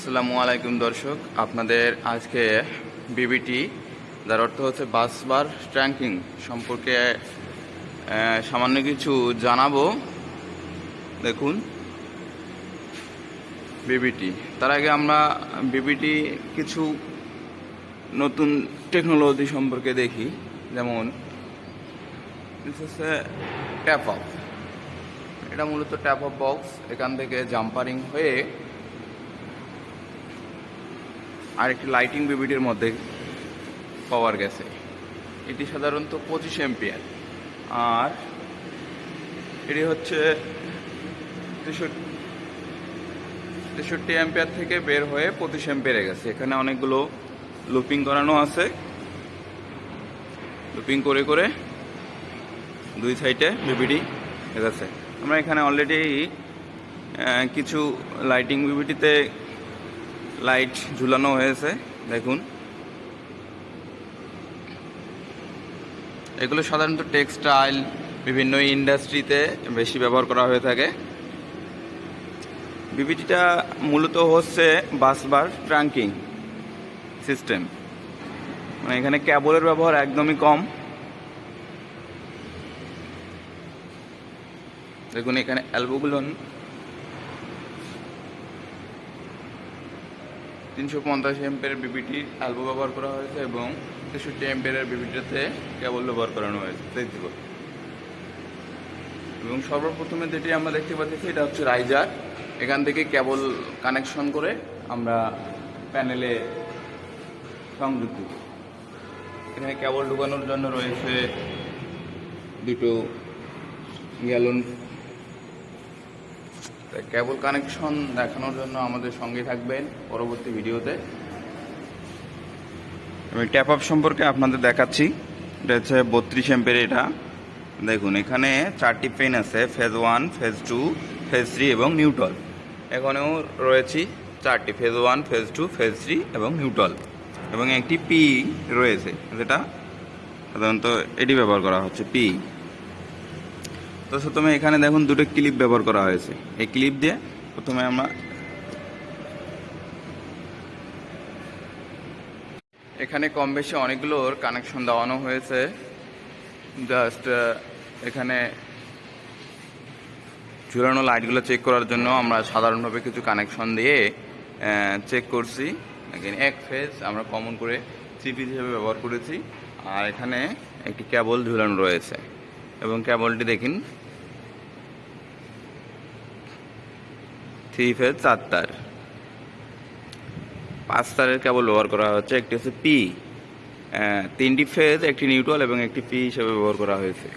আসসালামু আলাইকুম দর্শক, আপনাদের আজকে বিবিটি যার অর্থ হচ্ছে বাস বার ট্র্যাকিং সম্পর্কে সামান্য কিছু জানাবো। দেখুন বিবিটি, তার আগে আমরা বিবিটি কিছু নতুন টেকনোলজি সম্পর্কে দেখি। যেমন হচ্ছে ট্যাপ আপ, এটা মূলত ট্যাপ আপ বক্স। এখান থেকে জাম্পারিং হয়ে আরেকটি লাইটিং বিবিটির মধ্যে পাওয়ার গেছে। এটি সাধারণত 25 এম্পিয়ার, আর এটি হচ্ছে 63 এম্পিয়ার থেকে বের হয়ে 25 এম্পিয়ারে গেছে। এখানে অনেকগুলো লুপিং করানো আছে, লুপিং করে করে দুই সাইডে বিবিটি গেছে। আমরা এখানে অলরেডি কিছু লাইটিং বিবিটিতে লাইট ঝুলানো হয়েছে। দেখুন, এগুলো সাধারণত টেক্সটাইল বিভিন্ন ইন্ডাস্ট্রিতে বেশি ব্যবহার করা হয়ে থাকে। বিবিটিটা মূলত হচ্ছে বাস বার ট্রাঙ্কিং সিস্টেম, মানে এখানে কেবলের ব্যবহার একদমই কম। দেখুন এখানে অ্যালবোগুলো 350 এম্পিয়ারের বিবিটি অ্যালবো ব্যবহার করা হয়েছে এবং 63 এম্পিয়ারের বিবিটিতে কেবল ব্যবহার করানো হয়েছে এবং সর্বপ্রথমে যেটি আমরা দেখতে পাচ্ছি এটা হচ্ছে রাইজার। এখান থেকে কেবল কানেকশন করে আমরা প্যানেলে সংযুক্ত করি। এখানে কেবল ঢুকানোর জন্য রয়েছে দুটো গ্যালন। কেবল কানেকশন দেখানোর জন্য আমাদের সঙ্গে থাকবেন পরবর্তী ভিডিওতে। আমি ট্যাপ আপ সম্পর্কে আপনাদের দেখাচ্ছি। এটা হচ্ছে 32 এম্পিয়ার। এটা দেখুন এখানে 4টি পেন আছে, ফেজ 1, ফেজ 2, ফেজ 3 এবং নিউট্রাল। এখানেও রয়েছে 4টি, ফেজ 1, ফেজ 2, ফেজ 3 এবং নিউট্রাল, এবং একটি পি রয়েছে, যেটা সাধারণত এটি ব্যবহার করা হচ্ছে পি। তো প্রথমে এখানে দেখুন দুটো ক্লিপ ব্যবহার করা হয়েছে। এই ক্লিপ দিয়ে প্রথমে আমরা এখানে কম বেশি অনেকগুলোর কানেকশন দেওয়ানো হয়েছে। জাস্ট এখানে ঝুলানো লাইটগুলো চেক করার জন্য আমরা সাধারণভাবে কিছু কানেকশন দিয়ে চেক করছি। এখানে এক ফেজ আমরা কমন করে 3 পিস হিসেবে ব্যবহার করেছি, আর এখানে একটি কেবল ঝুলানো রয়েছে এবং কেবলটি দেখুন 3 ফেজ 4 তার, 5 তারের কেবল ব্যবহার করা হচ্ছে। একটি হচ্ছে পি, 3টি ফেজ, একটি নিউট্রাল এবং একটি পি হিসেবে ব্যবহার করা হয়েছে।